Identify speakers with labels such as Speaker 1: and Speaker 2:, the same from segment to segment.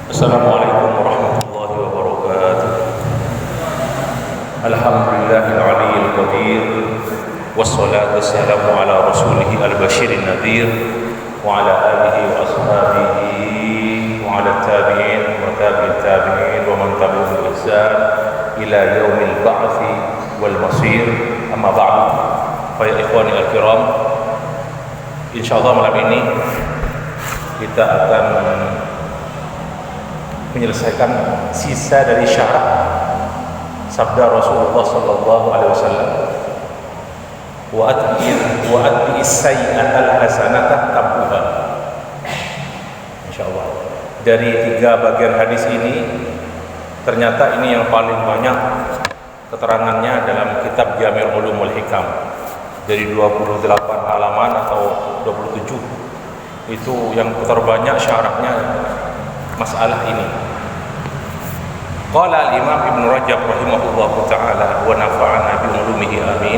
Speaker 1: Assalamualaikum warahmatullahi wabarakatuh. Alhamdulillahil aliyyil qadir, wassalatu wassalamu ala rasulih al-bashirin nadhir wa ala alihi wa ashabihi wa ala tabi'in wa tabi'in tabi'in wa man tabi'ahum bi ihsan ila yaumil ba'tsi wal masir. Amma ba'du. Fa ya ikhwani al-kiram, insyaallah malam ini kita akan menyelesaikan sisa dari syarah sabda Rasulullah sallallahu alaihi wasallam, wa atbi as-sayyi'atal hasanata tamhuha. Insyaallah dari 3 bagian hadis ini, ternyata ini yang paling banyak keterangannya dalam kitab Jami' Ulumul Hikam, dari 28 halaman atau 27 itu yang terbanyak syarahnya masalah ini. Qala al-Imam Ibn Rajab rahimahullahu ta'ala wa nafa'ana bi ulumihi amin.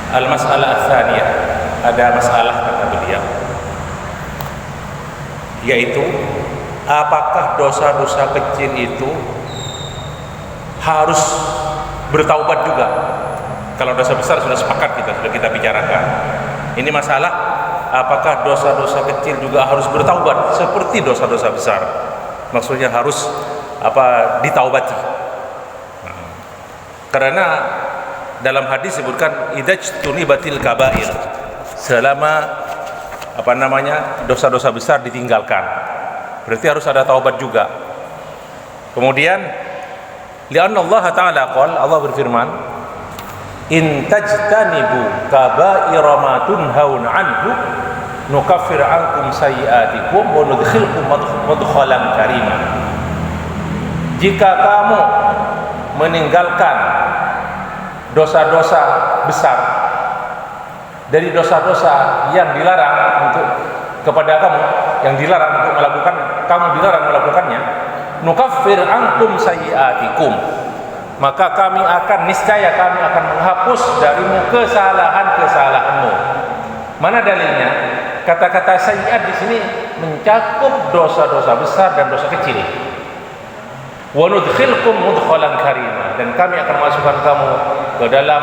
Speaker 1: Al-mas'alah ats-tsaniyah, ada masalah kata beliau, yaitu apakah dosa-dosa kecil itu harus bertaubat juga? Kalau dosa besar sudah sepakat, sudah kita bicarakan. Ini masalah apakah dosa-dosa kecil juga harus bertaubat seperti dosa-dosa besar? Maksudnya harus ditaubati. Karena dalam hadis sebutkan idzajtunibatil kabair, selama dosa-dosa besar ditinggalkan, berarti harus ada taubat juga. Kemudian li'anna Allah Ta'ala qala, Allah berfirman, in tajtanibu kabaira ma tunhauna anhu nukaffir ankum sayyi'atikum wa nudkhilkum madkhalan karima. Jika kamu meninggalkan dosa-dosa besar, dari dosa-dosa yang dilarang untuk kepada kamu, yang dilarang untuk melakukan, kamu dilarang melakukannya, nukaffir ankum sayyi'atikum, maka kami akan menghapus darimu kesalahan-kesalahanmu. Mana dalilnya? Kata-kata sayyi'at di sini mencakup dosa-dosa besar dan dosa kecil. Wa nudkhilkum mudkhalan karima, dan kami akan masukkan kamu ke dalam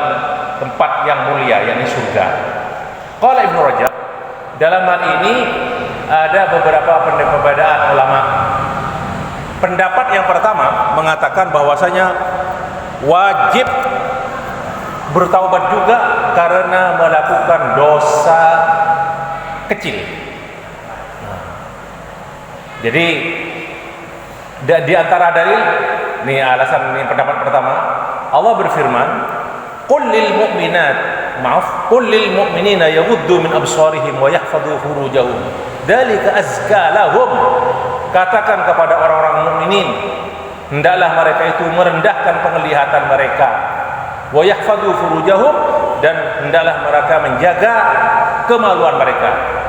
Speaker 1: tempat yang mulia, yakni surga. Qala Ibnu Rajab, dalam hal ini ada beberapa perbedaan ulama. Pendapat yang pertama mengatakan bahwasanya wajib bertaubat juga karena melakukan dosa kecil. Jadi di antara dalil, ini alasan, ini pendapat pertama, Allah berfirman, qul lil mu'minina yaghuddu min absarihim wa yahfadhu furujahum dzalika azka lahum. Katakan kepada orang-orang mukminin, hendaklah mereka itu merendahkan penglihatan mereka, wa yahfadhu furujahum, dan hendaklah mereka menjaga kemaluan mereka.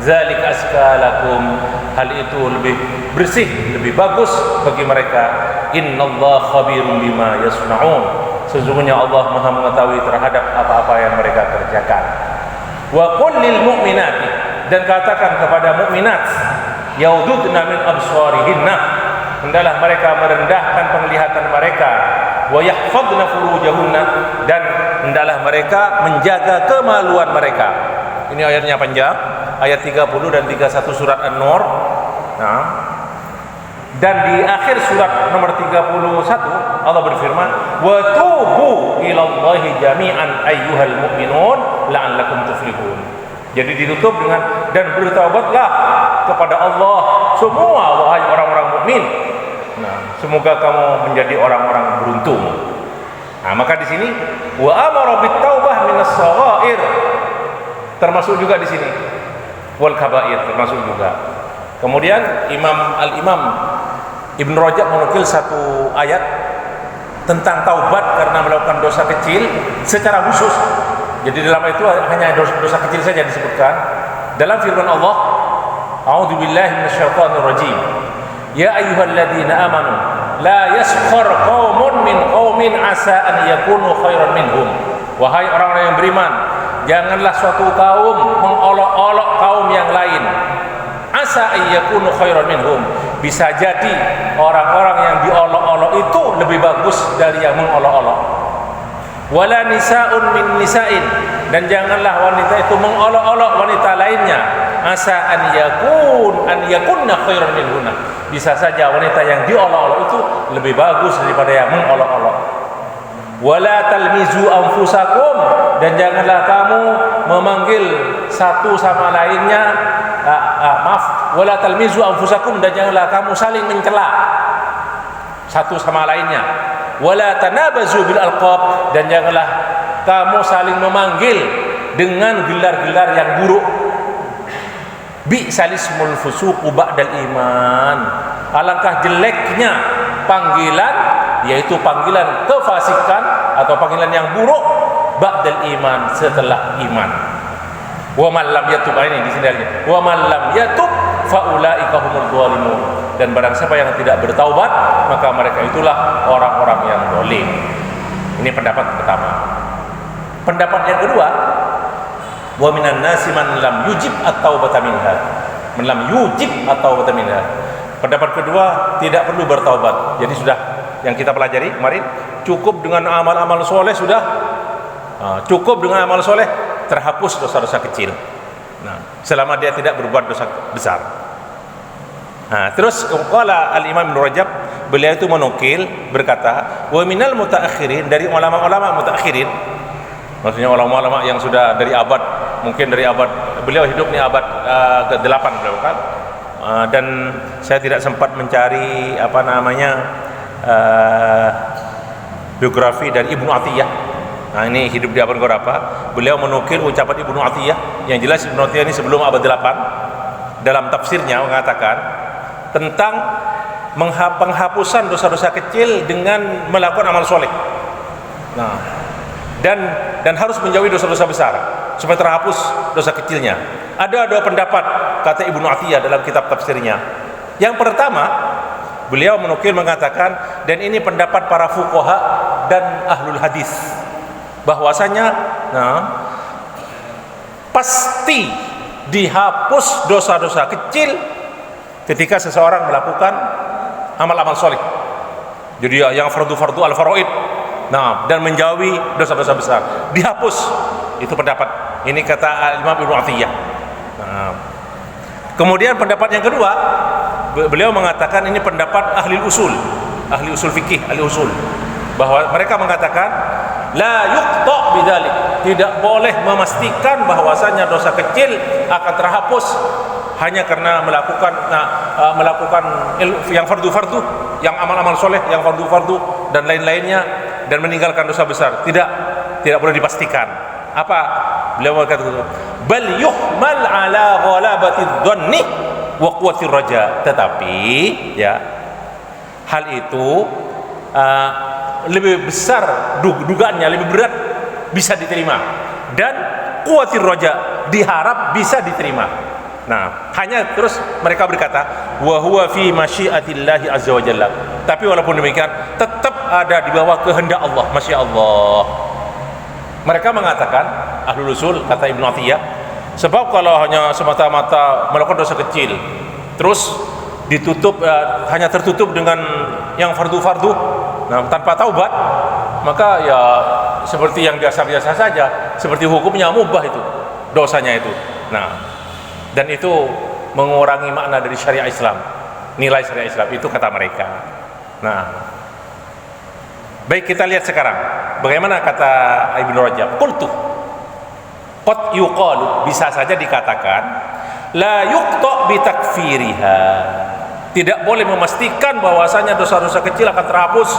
Speaker 1: Dzalika azka lakum, hal itu lebih bersih, lebih bagus bagi mereka. Innallaha khabirum bima yasnaun, sesungguhnya Allah Maha mengetahui terhadap apa-apa yang mereka kerjakan. Wa qul lil mu'minati, dan katakan kepada mukminat, yaududna min absarihinna, hendaklah mereka merendahkan penglihatan mereka, wa yahfadna furujahunna, dan hendaklah mereka menjaga kemaluan mereka. Ini ayatnya panjang, ayat 30 dan 31 surat An-Nur. Nah, dan di akhir surat nomor 31 Allah berfirman, wa tubu ilallahi jami'an ayyuhal mu'minun la'allakum tuflihun. Jadi ditutup dengan, dan bertaubatlah kepada Allah semua wahai orang-orang mukmin. Nah, semoga kamu menjadi orang-orang beruntung. Nah, maka di sini wa amara bit-taubah minas saghair, termasuk juga di sini, wal kabair termasuk juga. Kemudian Al-Imam Ibn Rajab menukil satu ayat tentang taubat karena melakukan dosa kecil secara khusus. Jadi dalam itu hanya dosa kecil saja disebutkan. Dalam firman Allah, a'udzubillahi minasyaitonir rajim, ya ayyuhalladzina amanu la yaskhar qaumun min qaumin asa an yakunu khairan minhum. Wahai orang-orang yang beriman, janganlah suatu kaum mengolok-olok kaum yang lain. Asa ayyakunu khairan minhum, bisa jadi orang-orang yang diolok-olok itu lebih bagus dari yang mengolok-olok. Wala nisa'un min nisa'in, dan janganlah wanita itu mengolok-olok wanita lainnya. Asa an yakunna khairan minhunna, bisa saja wanita yang diolok-olok itu lebih bagus daripada yang mengolok-olok. Wala talmizu anfusakum, dan janganlah kamu memanggil satu sama lainnya, wala talmizu anfusakum, dan janganlah kamu saling mencela satu sama lainnya. Wala tanabazu bil alqab, dan janganlah kamu saling memanggil dengan gelar-gelar yang buruk. Bi'salismul fusuqu ba'dal iman, alangkah jeleknya panggilan, yaitu panggilan kefasikan atau panggilan yang buruk ba'dal iman, setelah iman. Wa man lam yatub, ini di sini lagi. Wa man lam yatub fa ulaika humul zalimun, dan barang siapa yang tidak bertaubat maka mereka itulah orang-orang yang zalim. Ini pendapat pertama. Pendapat yang kedua, wa minan nasi man lam yujib at-taubata minha, man lam yujib at-taubata minha. Pendapat kedua, tidak perlu bertaubat. Jadi sudah yang kita pelajari kemarin, cukup dengan amal-amal soleh sudah, cukup dengan amal soleh terhapus dosa-dosa kecil. Nah, selama dia tidak berbuat dosa besar. Nah, terus qala al-Imam Ibnu Rajab, beliau itu menukil berkata, wa minal mutaakhirin, dari ulama-ulama mutaakhirin, maksudnya ulama-ulama yang sudah dari abad, mungkin dari abad, beliau hidup di abad ke-8 beliau kan. Dan saya tidak sempat mencari biografi dari Ibnu Atiyah. Nah, ini hidup di abad ke-berapa? Beliau menukil ucapan Ibnu Atiyah. Yang jelas Ibnu Atiyah ini sebelum abad 8 dalam tafsirnya mengatakan tentang penghapusan dosa-dosa kecil dengan melakukan amal soleh. Nah, dan harus menjauhi dosa-dosa besar supaya terhapus dosa kecilnya. Ada dua pendapat kata Ibnu Atiyah dalam kitab tafsirnya. Yang pertama, beliau menukil mengatakan, dan ini pendapat para fuqaha dan ahlul hadis, bahwasanya pasti dihapus dosa-dosa kecil ketika seseorang melakukan amal-amal soleh. Jadi yang fardu-fardu al-faraid, dan menjauhi dosa-dosa besar dihapus. Itu pendapat ini kata Imam Ibnu Atiyah. Kemudian pendapat yang kedua, beliau mengatakan ini pendapat ahli usul fikih, ahli usul, bahwa mereka mengatakan la yuqta bidzalik, tidak boleh memastikan bahwasanya dosa kecil akan terhapus hanya karena melakukan yang fardu-fardu, yang amal-amal soleh, yang fardu-fardu dan lain-lainnya, dan meninggalkan dosa besar. Tidak boleh dipastikan. Apa beliau berkata? Bal yuhmal ala ghalabati dhanni wa quwwati raja. Tetapi ya, hal itu lebih besar dugaannya, lebih berat bisa diterima, dan quwwati raja, diharap bisa diterima. Nah, hanya terus mereka berkata wa huwa fi masyiatillahi azza wa jalla. Tapi walaupun demikian tetap ada di bawah kehendak Allah, masya Allah. Mereka mengatakan, ahlul usul kata Ibnu Atiyah, sebab kalau hanya semata-mata melakukan dosa kecil terus ditutup, hanya tertutup dengan yang fardu-fardu, tanpa taubat, maka ya seperti yang biasa-biasa saja, seperti hukumnya mubah itu, dosanya itu. Dan itu mengurangi makna dari syariat Islam, nilai syariat Islam itu kata mereka. Baik, kita lihat sekarang bagaimana kata Ibnu Rajab. Qultu qad yuqalu, bisa saja dikatakan la yuqta bi takfiriha, tidak boleh memastikan bahwasanya dosa-dosa kecil akan terhapus,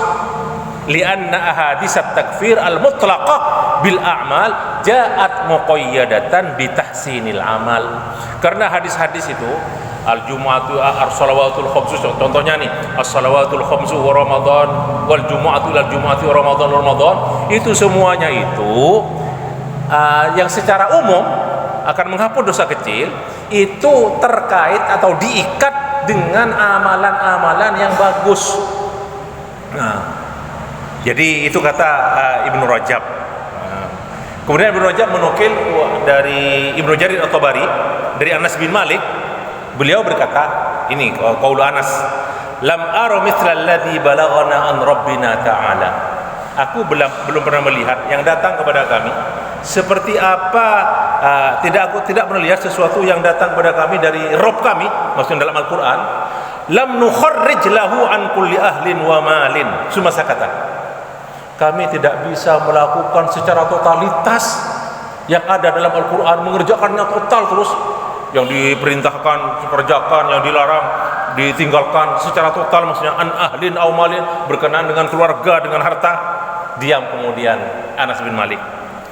Speaker 1: lianna ahaditsat takfir al mutlaqah bil a'mal ja'at muqayyadatan bi tahsinil amal. Karena hadis-hadis itu al-jumu'atu as-salawatul khamsu, contohnya nih as-salawatul khamsu wa ramadan wal jumu'atu ila jumu'ati wa ramadan, itu semuanya itu yang secara umum akan menghapus dosa kecil, itu terkait atau diikat dengan amalan-amalan yang bagus. Jadi itu kata Ibnu Rajab. Kemudian Ibnu Rajab menukil dari Ibnu Jarir at-Tabari dari Anas bin Malik, beliau berkata, Ini qaul Anas, lam ara mithla alladhi balaghana an rabbina ta'ala. Aku belum pernah melihat yang datang kepada kami seperti apa, aku tidak pernah lihat sesuatu yang datang kepada kami dari Rabb kami, maksudnya dalam Al-Qur'an. Lam nukharrij lahu an kulli ahlin wa malin. Sumasa kata, kami tidak bisa melakukan secara totalitas yang ada dalam Al-Qur'an, mengerjakannya total terus. Yang diperintahkan dikerjakan, yang dilarang ditinggalkan secara total, maksudnya an ahlin aw malin, berkenaan dengan keluarga, dengan harta. Diam kemudian Anas bin Malik.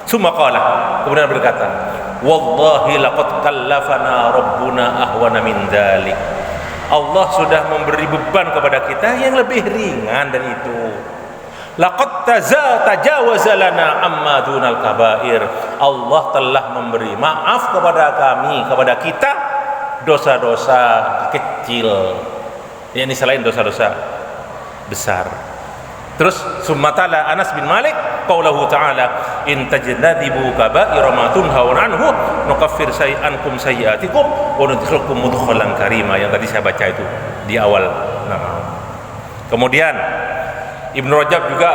Speaker 1: Summa qala, kemudian berkata, wallahi laqad kallafana rabbuna ahwana min dzalik. Allah sudah memberi beban kepada kita yang lebih ringan dari itu. Laqad tajawaza lana amma dunal kabair. Allah telah memberi maaf kepada kami, kepada kita, dosa-dosa kecil. Ini selain dosa-dosa besar. Terus summatala Anas bin Malik qaulahu ta'ala, in tajnadibu kaba'ira ma tunhauna anhu nukaffir ankum sayyi'atikum wa nudkhilukum mudkhalan karima, yang tadi saya baca itu di awal. Kemudian Ibnu Rajab juga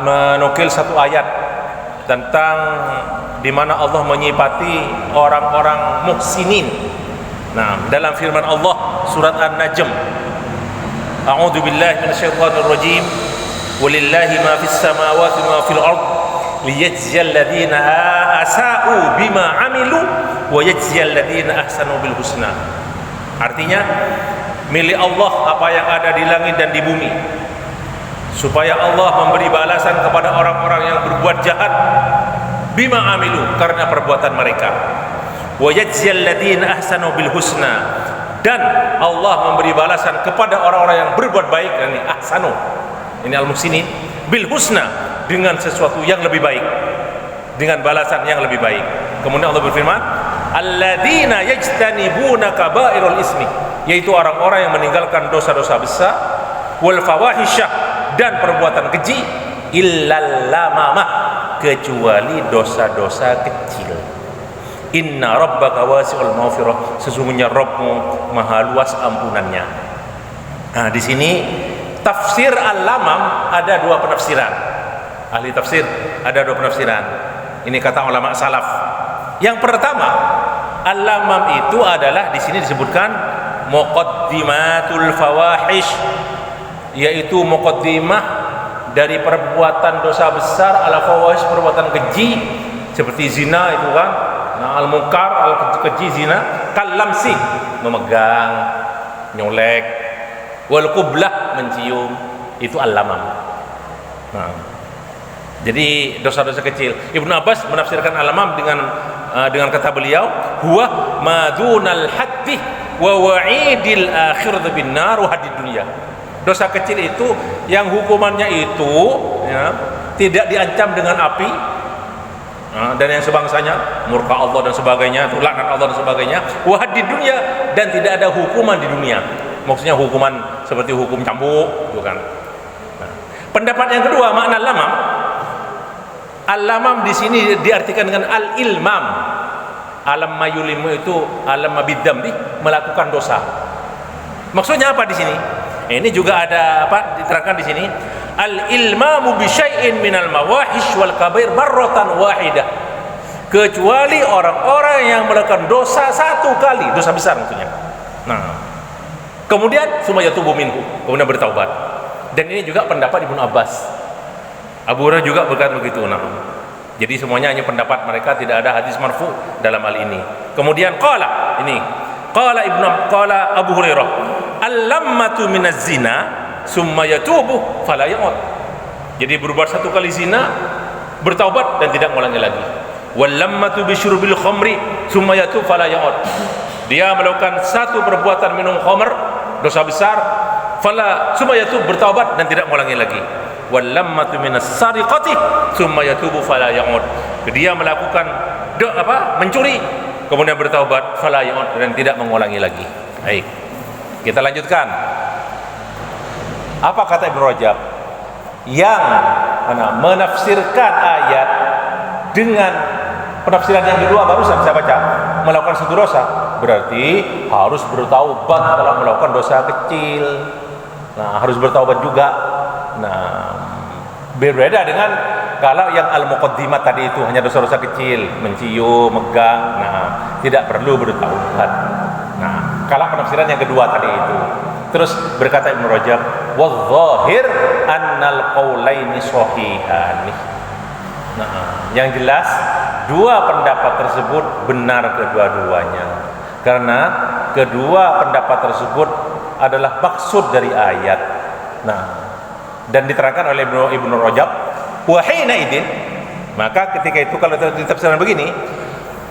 Speaker 1: menukil satu ayat tentang di mana Allah menyifati orang-orang muhsinin. Dalam firman Allah surat An-Najm, a'udzu billahi minasyaitonir rajim, walillahi ma fis samawati wa ma fil ard liyajziyal ladzina asa'u bima 'amilu wa yajziyal ladzina ahsanu bil husna. Artinya, milik Allah apa yang ada di langit dan di bumi, supaya Allah memberi balasan kepada orang-orang yang berbuat jahat bima 'amilu, karena perbuatan mereka, wa yajziyal ladzina ahsanu bil husna, dan Allah memberi balasan kepada orang-orang yang berbuat baik, ini ahsanu, ini al-muhsinin, bil husna, dengan sesuatu yang lebih baik, dengan balasan yang lebih baik. Kemudian Allah berfirman, alladzina yajtanibuna kaba'irul ismi, yaitu orang-orang yang meninggalkan dosa-dosa besar, wal fawahisyah, dan perbuatan keji, illal lamamah, kecuali dosa-dosa kecil. Inna rabbaka wasi'ul maghfirah, sesungguhnya Rabbmu maha luas ampunannya. Di sini tafsir al-lamam ada dua penafsiran. Ahli tafsir ada dua penafsiran. Ini kata ulama salaf. Yang pertama, al-lamam itu adalah di sini disebutkan muqaddimatul fawahish, yaitu muqaddimah dari perbuatan dosa besar, al-fawahish, perbuatan keji seperti zina itu kan. Al-munkar, al-keji, zina, kalamsi, memegang, nyolek, wal qublah, mencium, itu al-lamam. Jadi dosa-dosa kecil. Ibnu Abbas menafsirkan al-lamam dengan kata beliau, huwa madunal haddi wa wa'idil akhirati bin nar wa hadid dunya. Dosa kecil itu yang hukumannya itu tidak diancam dengan api dan yang sebangsanya, murka Allah dan sebagainya, laknat Allah dan sebagainya, wa hadid dunya, dan tidak ada hukuman di dunia. Maksudnya hukuman seperti hukum cambuk, itu kan. Pendapat yang kedua, makna lamam, al-lamam di sini diartikan dengan al-ilmam. Alam mayulimu itu alam bidzambi, melakukan dosa. Maksudnya apa di sini? Ini juga ada apa diterangkan di sini, al-ilmamu bi syai'in minal mawahish wal kabair marratan wahidah, kecuali orang-orang yang melakukan dosa satu kali, dosa besar maksudnya. Kemudian sumayatubu minhu, kemudian bertaubat. Dan ini juga pendapat Ibnu Abbas. Abu Hurairah juga berkata begitu. Jadi semuanya hanya pendapat mereka, tidak ada hadis marfu dalam hal ini. Kemudian qala Abu Hurairah, al-lammatu minaz zina summa yatubu fala ya'ud. Jadi berbuat satu kali zina, bertaubat dan tidak mengulangi lagi. Wal lammatu bi syurbil khamri summa yatubu fala ya'ud. Dia melakukan satu perbuatan minum khamr, dosa besar, summa yatubu, bertaubat dan tidak mengulangi lagi. Wal lammatu minas sariqati summa yatubu fala ya'ud. Dia melakukan mencuri, kemudian bertaubat, fala ya'ud, dan tidak mengulangi lagi. Baik. Kita lanjutkan. Apa kata Ibnu Rajab yang menafsirkan ayat dengan penafsiran yang kedua barusan saya baca, melakukan satu dosa, berarti harus bertaubat kalau melakukan dosa kecil. Nah, harus bertaubat juga. Nah, berbeda dengan kalau yang al-muqaddimat tadi itu hanya dosa-dosa kecil, mencium, megang, nah tidak perlu bertaubat. Nah, kalau penafsiran yang kedua tadi itu. Terus berkata Ibnu Rajab, "Wadh-dhahir annal qaulaini shahihani." Nah, yang jelas dua pendapat tersebut benar kedua-duanya. Karena kedua pendapat tersebut adalah maksud dari ayat. Nah, dan diterangkan oleh Ibnu Rajab, wa hina idin, maka ketika itu kalau ditafsirkan begini,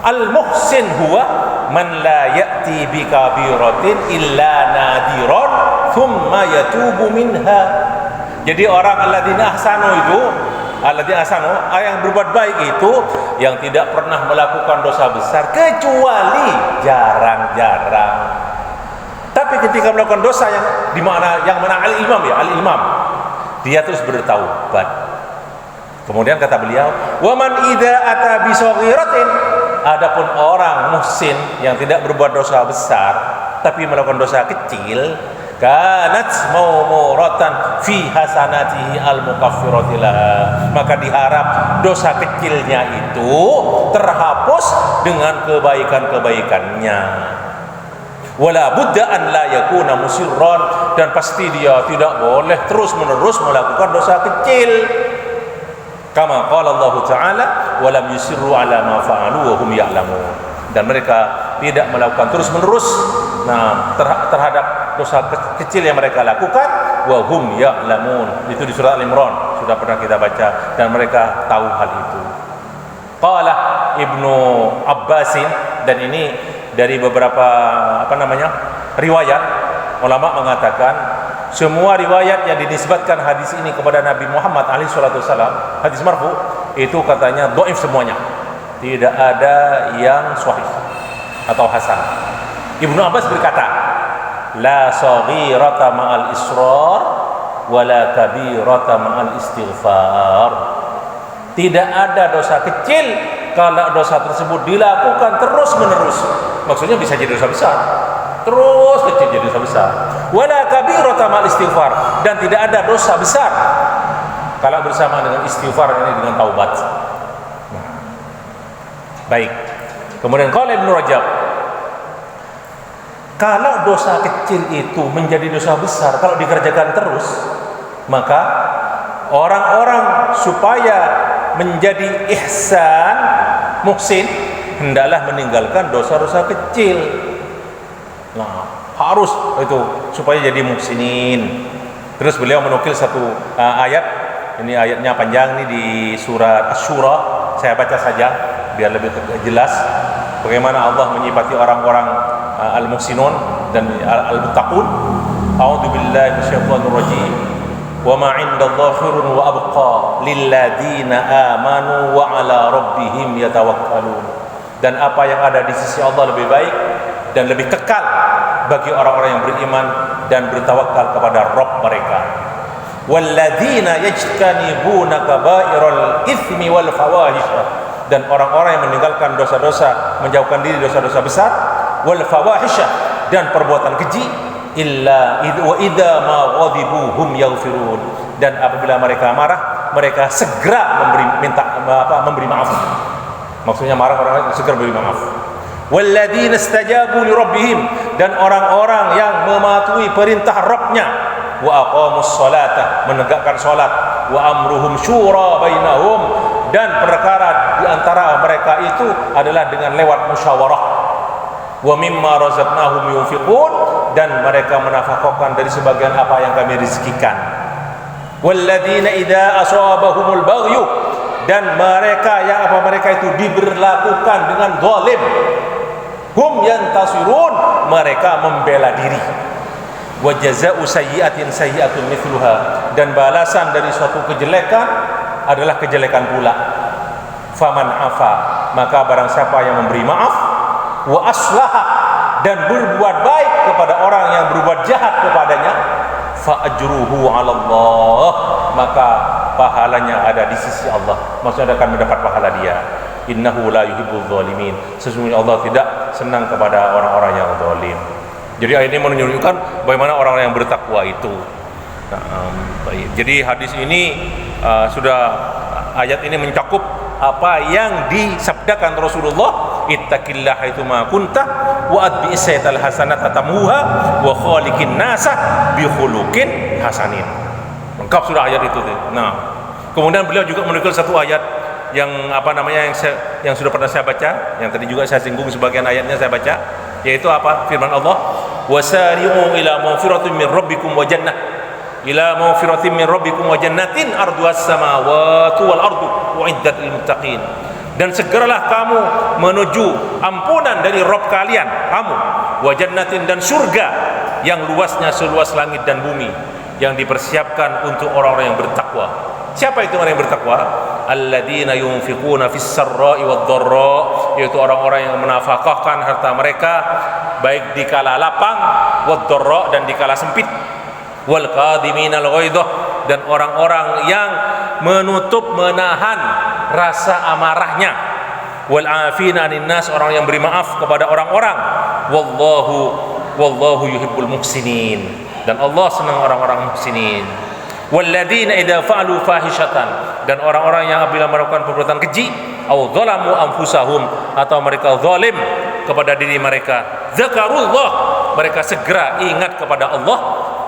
Speaker 1: al-muhsin huwa man la ya'ti bi kabiratin illa nadiran thumma yatubu minha. Jadi orang alladzina ahsanu itu, alladzina ahsanu, yang berbuat baik itu yang tidak pernah melakukan dosa besar kecuali jarang-jarang. Tapi ketika melakukan dosa yang mana al-imam ya, al-imam, dia terus bertaubat. Kemudian kata beliau, wa man idza ata bi saghiratin, adapun orang muhsin yang tidak berbuat dosa besar tapi melakukan dosa kecil, kanat maumuratan fi hasanatihi al-mukaffirati laha, maka diharap dosa kecilnya itu terhapus dengan kebaikan-kebaikannya. Wala budda an la yakuna musirran, dan pasti dia tidak boleh terus-menerus melakukan dosa kecil. Kama qala Allah Ta'ala, wa lam yusirru ala ma fa'alu wa hum ya'lamun, dan mereka tidak melakukan terus-menerus terhadap dosa kecil yang mereka lakukan, wa hum ya'lamun. Itu di surat Al-Imran sudah pernah kita baca, dan mereka tahu hal itu. Qala Ibnu Abbasin, dan ini dari beberapa riwayat ulama mengatakan semua riwayat yang dinisbatkan hadis ini kepada Nabi Muhammad SAW, hadis marfu, itu katanya dhaif semuanya, tidak ada yang sahih atau hasan. Ibnu Abbas berkata, la saghirata ma'al israr wala kabirata ma'al istighfar. Tidak ada dosa kecil kalau dosa tersebut dilakukan terus-menerus. Maksudnya bisa jadi dosa besar, terus kecil jadi dosa besar. Wala kabirata ma'al istighfar, dan tidak ada dosa besar kalau bersama dengan istighfar, ini dengan taubat. Nah, baik. Kemudian qala Ibnu Rajab, kalau dosa kecil itu menjadi dosa besar kalau dikerjakan terus, maka orang-orang supaya menjadi ihsan, muhsin, hendaklah meninggalkan dosa-dosa kecil. Nah, harus itu supaya jadi muhsinin. Terus beliau menukil satu ayat, ini ayatnya panjang nih, di surat Asy-Syura, saya baca saja biar lebih jelas bagaimana Allah menyifati orang-orang al-muhsinun dan al-muttaqun. A'udzubillahi minasyaitonir rajim. Wa ma 'indallahi khairun wa abqa lil ladzina amanu wa 'ala rabbihim yatawakkalun. Dan apa yang ada di sisi Allah lebih baik dan lebih kekal bagi orang-orang yang beriman dan bertawakal kepada Rabb mereka. Walladzina yajtanibuna kaba'iral itsmi wal fawahish, dan orang-orang yang meninggalkan dosa-dosa, menjauhkan diri dosa-dosa besar, wal fawahish, dan perbuatan keji, illa wa idza ma ghadibu hum yaghfirun, dan apabila mereka marah, mereka segera memberi maaf. Maksudnya marah, orang segera memberi maaf. Walladzina istajabu li rabbihim, dan orang-orang yang mematuhi perintah Rabbnya, wa aqamus salata, menegakkan salat, wa amruhum syura bainahum, dan perkara di antara mereka itu adalah dengan lewat musyawarah, wa mimma razaqnahum yunfiqun, dan mereka menafkahkan dari sebagian apa yang kami rezekikan. Walladzina idza asabahumul baghyu, dan mereka yang mereka itu diberlakukan dengan zalim, hum yantasirun, mereka membela diri. Wa jazaa'u sayyi'atin sayyi'atun mithluha, dan balasan dari suatu kejelekan adalah kejelekan pula. Faman afa, maka barang siapa yang memberi maaf, wa aslaha, dan berbuat baik kepada orang yang berbuat jahat kepadanya, fa ajruhu 'ala Allah, maka pahalanya ada di sisi Allah. Maksudnya akan mendapat pahala dia. innahu la yuhibbul zalimin. Sesungguhnya Allah tidak senang kepada orang-orang yang zalim. Jadi ayat ini menunjukkan bagaimana orang-orang yang bertakwa itu. Baik. Jadi hadis ini ayat ini mencakup apa yang disabdakan Rasulullah, ittaqillah haitsuma kunta wa atbi'is sayyi'atal hasanata tamuha wa khaliqin nasa bi khuluqin hasanin. Lengkap sudah ayat itu. Nah, kemudian beliau juga menukil satu ayat yang yang sudah pernah saya baca, yang tadi juga saya singgung sebagian ayatnya saya baca, yaitu apa? Firman Allah, wasari'u ila maghfiratin min rabbikum wa jannah ila maghfiratin min rabbikum wa jannatin arduhas samawati wal ardu uiddat lil muttaqin. Dan segeralah kamu menuju ampunan dari Rabb kalian, kamu, wa jannatin, dan surga yang luasnya seluas langit dan bumi, yang dipersiapkan untuk orang-orang yang bertakwa. Siapa itu orang yang bertakwa? Alladzina yunfiquna fis sarra'i wad dharra, yaitu orang-orang yang menafkahkan harta mereka baik di kala lapang, wad dharra, dan di kala sempit, wal qadiminal ghaidah, dan orang-orang yang menahan rasa amarahnya, wal afina 'anil nas, orang yang beri maaf kepada orang-orang, wallahu yuhibbul muhsinin, dan Allah senang orang-orang muhsinin. Walladzina idza fa'alu fahishatan, dan orang-orang yang apabila melakukan perbuatan keji, au dzalamu anfusahum, atau mereka zalim kepada diri mereka, zakarullah, mereka segera ingat kepada Allah,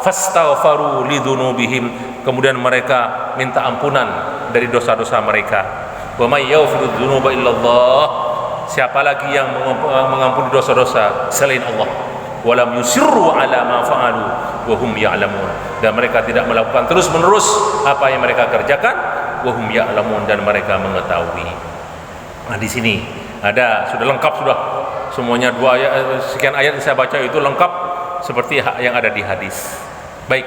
Speaker 1: fastaghfaru lidzunubihim, kemudian mereka minta ampunan dari dosa-dosa mereka. Wa may yaghfiru dzunuba illallah, siapa lagi yang mengampuni dosa-dosa selain Allah. Walam yusirru ala ma fa'alu wa hum ya'lamun, dan mereka tidak melakukan terus-menerus apa yang mereka kerjakan, wa hum ya'lamun, dan mereka mengetahui. Nah, di sini ada sudah lengkap sudah semuanya, sekian ayat yang saya baca itu lengkap seperti yang ada di hadis. Baik,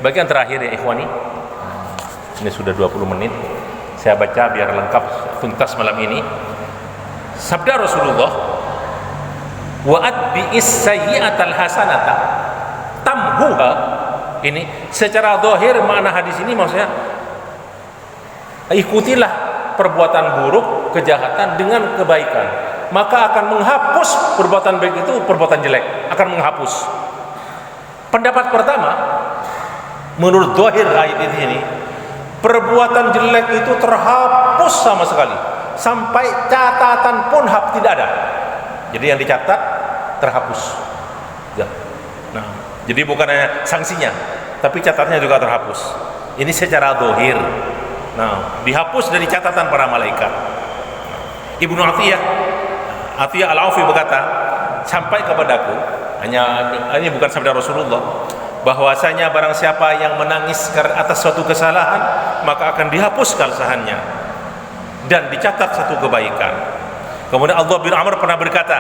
Speaker 1: bagian terakhir ya ikhwani. Ini sudah 20 menit. Saya baca biar lengkap tuntas malam ini. Sabda Rasulullah, wa atbi'is sayyi'atal hasanata tamhuha. Ini secara zahir makna hadis ini maksudnya ikutilah perbuatan buruk, kejahatan dengan kebaikan, maka akan menghapus perbuatan baik itu, perbuatan jelek akan menghapus. Pendapat pertama, menurut zahir ayat ini, perbuatan jelek itu terhapus sama sekali, sampai catatan pun tidak ada. Jadi yang dicatat terhapus. Ya. Nah, jadi bukan hanya sanksinya, tapi catatnya juga terhapus. Ini secara zahir. Nah, dihapus dari catatan para malaikat. Ibnu Atiyah Al-Aufi berkata, sampai kepadaku, ini bukan sabda Rasulullah, bahwasanya barang siapa yang menangis atas suatu kesalahan, maka akan dihapus kesalahannya dan dicatat satu kebaikan. Kemudian Allah bin Amr pernah berkata,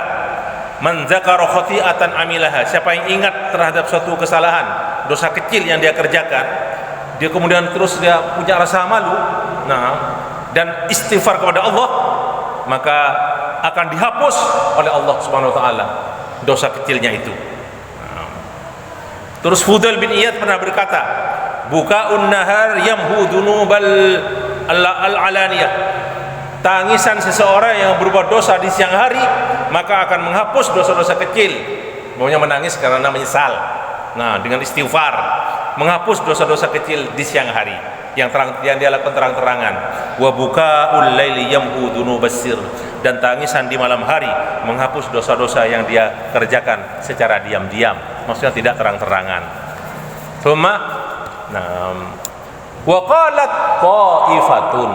Speaker 1: man dzakara khati'atan amilaha, siapa yang ingat terhadap suatu kesalahan, dosa kecil yang dia kerjakan, dia kemudian terus dia punya rasa malu, dan istighfar kepada Allah, maka akan dihapus oleh Allah Subhanahu wa taala dosa kecilnya itu. Terus Fudail bin Iyad pernah berkata, bukaun nahar yamhu dzunubal al-alaniyah, tangisan seseorang yang berbuat dosa di siang hari maka akan menghapus dosa-dosa kecil. Maunya menangis karena menyesal. Nah, dengan istighfar menghapus dosa-dosa kecil di siang hari yang dia lakukan terang-terangan. Wa bukaul laili yamhu dzunubas sir, dan tangisan di malam hari menghapus dosa-dosa yang dia kerjakan secara diam-diam, maksudnya tidak terang-terangan. Thumma wa qalat qa'ifatun.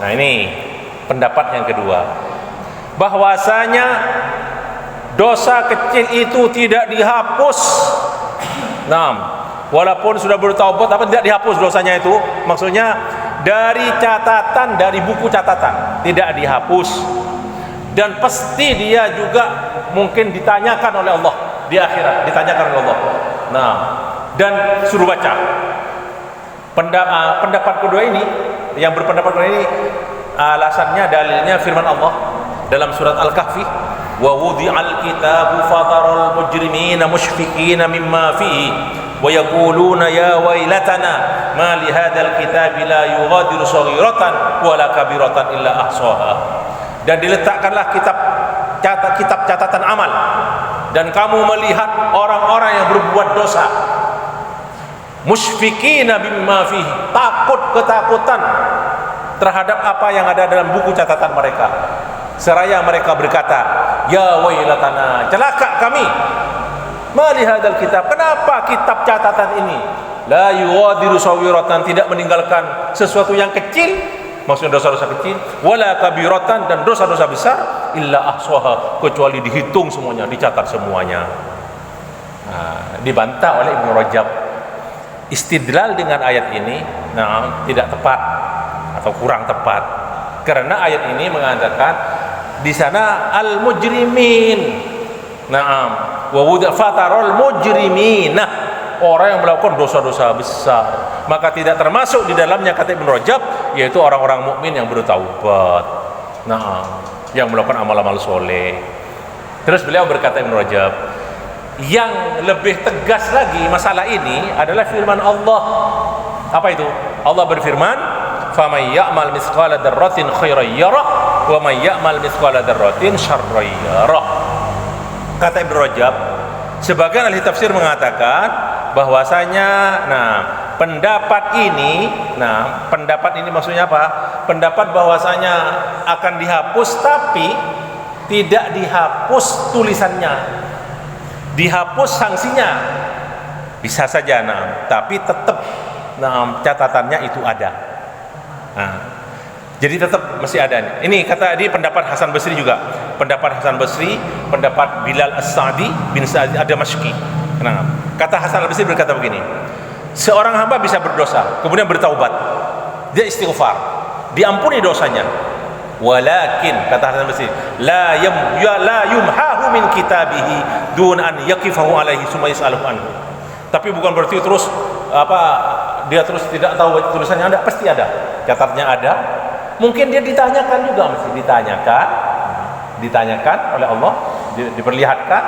Speaker 1: Nah, ini pendapat yang kedua, bahwasanya dosa kecil itu tidak dihapus. Walaupun sudah bertaubat, apa tidak dihapus dosanya itu? Maksudnya dari catatan, dari buku catatan tidak dihapus, dan pasti dia juga mungkin ditanyakan oleh Allah di akhirat, ditanyakan oleh Allah. Dan suruh baca. Pendapat kedua ini, yang berpendapat kedua ini, alasannya dalilnya firman Allah dalam surat Al-Kahfi, wa wudi'al kitabu fataral mujrimina mushfiqina mimma fihi wa yaquluna ya wailatana ma li hadzal kitabi la yughadiru shaghiratan wala kabiratan illa ahsaha. dan diletakkanlah kitab catatan amal, dan kamu melihat orang-orang yang berbuat dosa, musyfiqina bimma fihi, ketakutan terhadap apa yang ada dalam buku catatan mereka, seraya mereka berkata, ya wailatana, celaka kami, ma li hadzal kitab, kenapa kitab catatan ini la yughadiru saghiratan, tidak meninggalkan sesuatu yang kecil, maksudnya dosa-dosa kecil, wala kabiratan, dan dosa-dosa besar, illa ahsaha, kecuali dihitung semuanya, dicatat semuanya. Dibantah oleh Ibnu Rajab. Istidlal dengan ayat ini tidak tepat atau kurang tepat, karena ayat ini mengatakan di sana al mujrimin, wa wud'a fatarul mujrimina, orang yang melakukan dosa-dosa besar, maka tidak termasuk di dalamnya, kata Ibnu Rajab, yaitu orang-orang mukmin yang bertaubat, yang melakukan amal-amal soleh. Terus beliau berkata, Ibnu Rajab, yang lebih tegas lagi masalah ini adalah firman Allah. Apa itu? Allah berfirman, faman ya'mal mithqala dzarratin khairan yarah wa man ya'mal mithqala dzarratin syarran yarah. Kata Ibnu Rajab, sebagian ahli tafsir mengatakan bahwasanya pendapat ini maksudnya apa? Pendapat bahwasanya akan dihapus, tapi tidak dihapus tulisannya, dihapus sanksinya, bisa saja tapi tetap catatannya itu ada. Jadi tetap masih ada. Ini kata di pendapat Hasan Basri juga. Pendapat Hasan Basri, pendapat Bilal As-Sa'di bin Sa'di Ad-Damashqi. Kata Hasan Basri berkata begini, seorang hamba bisa berdosa, kemudian bertaubat, dia istighfar, diampuni dosanya. Walakin, kata Hasan Basri, la yumhahu min kitabihi dun an yaqifahu alaihi summa yas'aluhu anhu. Tapi bukan berarti terus dia terus tidak tahu tulisannya ada, pasti ada. Catatnya ada. Mungkin dia ditanyakan juga, mesti ditanyakan oleh Allah, diperlihatkan.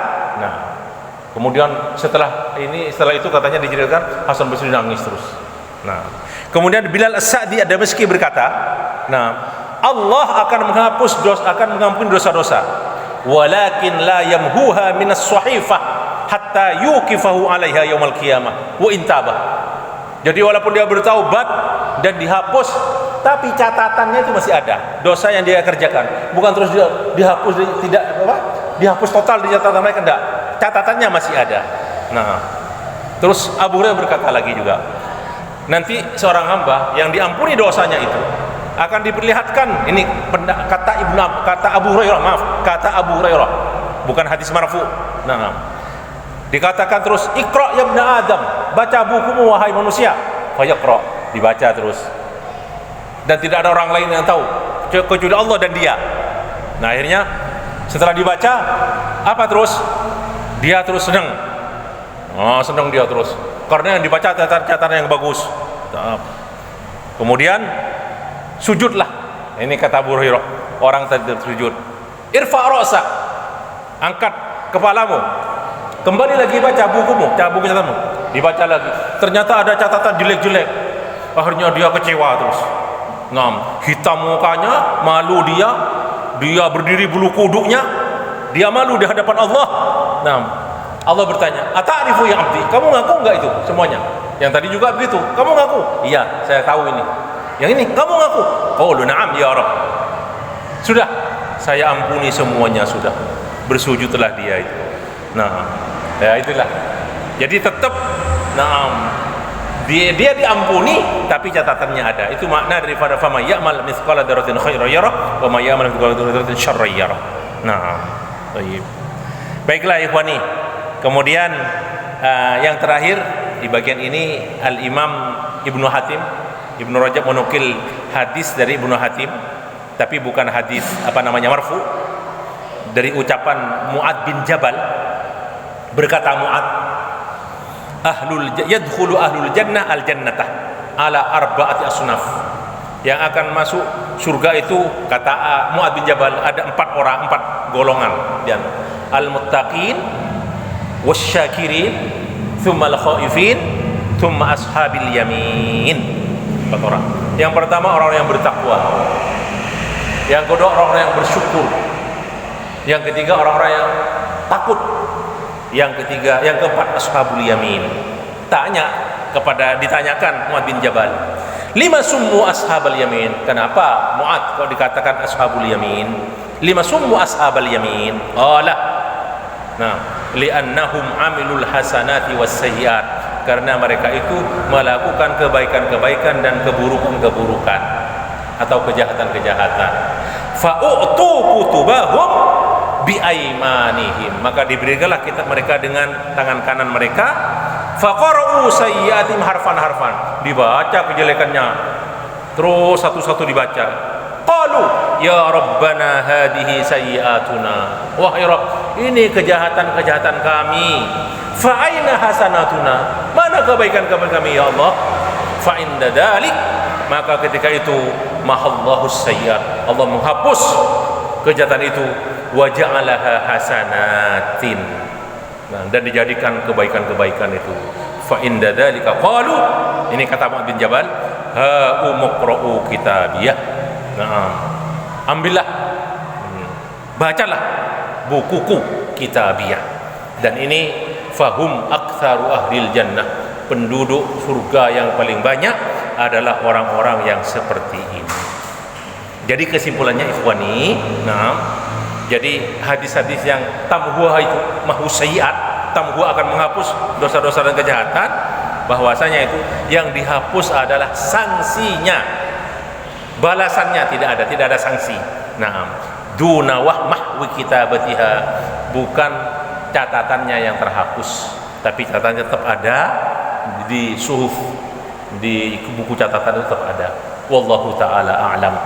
Speaker 1: Kemudian setelah itu katanya diceritakan Hasan Basri nangis terus. Kemudian Bilal As-Sa'di Ad-Damashqi berkata, Allah akan menghapus akan mengampuni dosa-dosa, walakin la yamhuha minas sahifah hatta yuqifahu 'alaiha yaumil qiyamah wa intabah. Jadi walaupun dia bertaubat dan dihapus, tapi catatannya itu masih ada, dosa yang dia kerjakan, bukan terus dia dihapus, dihapus total di catatan mereka, enggak, catatannya masih ada. Terus Abu Hurairah berkata lagi juga, nanti seorang hamba yang diampuni dosanya itu akan diperlihatkan, ini kata Abu Hurairah, bukan hadis marfu. Dikatakan terus, Iqra ya ibn Adam, baca bukumu wahai manusia. Fayaqra, dibaca terus. Dan tidak ada orang lain yang tahu kecuali Allah dan dia. Akhirnya setelah dibaca, apa terus? Dia terus senang. Senang dia terus. Karena yang dibaca catatan yang bagus. Kemudian sujudlah. Ini kata Abu Hurairah, orang tadi sujud. Irfa' ra'sak, angkat kepalamu. Kembali lagi baca buku catatanmu, dibaca lagi, ternyata ada catatan jelek-jelek. Akhirnya dia kecewa terus. Hitam mukanya, malu dia berdiri bulu kuduknya, dia malu di hadapan Allah. Allah bertanya, ata'rifu ya abdi, kamu ngaku enggak itu semuanya? Yang tadi juga begitu, kamu ngaku? Iya, saya tahu ini. Yang ini, kamu ngaku? Qaulu na'am ya Rabb. Sudah, saya ampuni semuanya sudah. Bersujudlah dia itu. Ya itulah. Jadi tetap dia diampuni, tapi catatannya ada. Itu makna daripada fama ya'mal mithqala dzarratin khairan yarah wa ma ya'mal mithqala dzarratin syarran yarah. Baiklah ikhwani. Kemudian yang terakhir di bagian ini Al-Imam Ibnu Rajab menukil hadis dari Ibnu Hatim, tapi bukan hadis marfu, dari ucapan Mu'ad bin Jabal. Berkata Mu'ad, yadkhulu ahlul jannah al jannatah ala arba'ati asnaf. Yang akan masuk surga itu, kata Mu'ad bin Jabal, ada 4 golongan. Dan al-muttaqin wasyakirin thumma al-khaifin thumma ashabil yamin. 4 orang. Yang pertama orang yang bertakwa, Yang kedua orang-orang yang bersyukur. Yang ketiga orang-orang yang takut. Yang ketiga, yang keempat ashabul yamin. Ditanyakan Mu'ad bin Jabal, lima summu ashabal yamin, kenapa Mu'ad kalau dikatakan ashabul yamin? Lima summu ashabal yamin? Li'annahum amilul hasanati was sayyiat, karena mereka itu melakukan kebaikan-kebaikan dan keburukan-keburukan atau kejahatan-kejahatan. Fa'u'tu kutubahum biaimanihim, maka diberikanlah kitab mereka dengan tangan kanan mereka. Faqara'u sayyiatim harfan-harfan, dibaca kejelekannya terus satu-satu dibaca. Qalu ya rabbana hadhihi sayyiatuna, wahai Rabb, ini kejahatan-kejahatan kami. Fa aina hasanatuna, mana kebaikan-kebaikan kami ya Allah? Fa inda dzalik, maka ketika itu mahallahu sayyiat, Allah menghapus kejahatan itu, wa ja'alaha hasanatin, dan dijadikan kebaikan-kebaikan itu. Fa inda dzalika qalu, ini kata Mu'ad bin Jabal, ha umqra'u kitabiyah, ambillah, bacalah bukuku kitabiyah. Dan ini fahum aktsaru ahlil jannah, penduduk surga yang paling banyak adalah orang-orang yang seperti ini. Jadi kesimpulannya ikhwani, jadi hadis-hadis yang tamhuha itu mahus sayyiat, tamhuha akan menghapus dosa-dosa dan kejahatan, bahwasanya itu yang dihapus adalah sanksinya, balasannya tidak ada sanksi. Duna mahwi kitabatiha, bukan catatannya yang terhapus, tapi catatannya tetap ada di suhuf, di buku catatan tetap ada. Wallahu taala a'lam.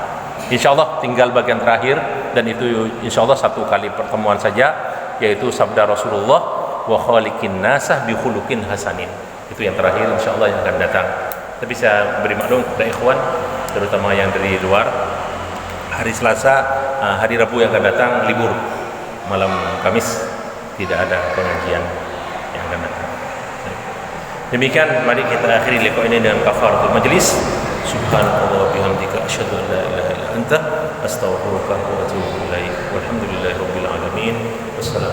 Speaker 1: Insyaallah tinggal bagian terakhir, dan itu insyaallah satu kali pertemuan saja, yaitu sabda Rasulullah, wa khaliqin nasah bi khuluqin hasanin. Itu yang terakhir insyaallah yang akan datang. Tapi saya beri maklum kepada ikhwan, terutama yang dari luar, hari Selasa, hari Rabu yang akan datang libur, malam Kamis tidak ada pengajian yang akan datang. Demikian, mari kita akhiri liqa ini dengan kafaratul majlis. Subhanallah wa bihamdika, asyhadu an la ilaha illa anta, astaghfiruka wa atubu ilaik. Walhamdulillahirabbil alamin. Wassalam.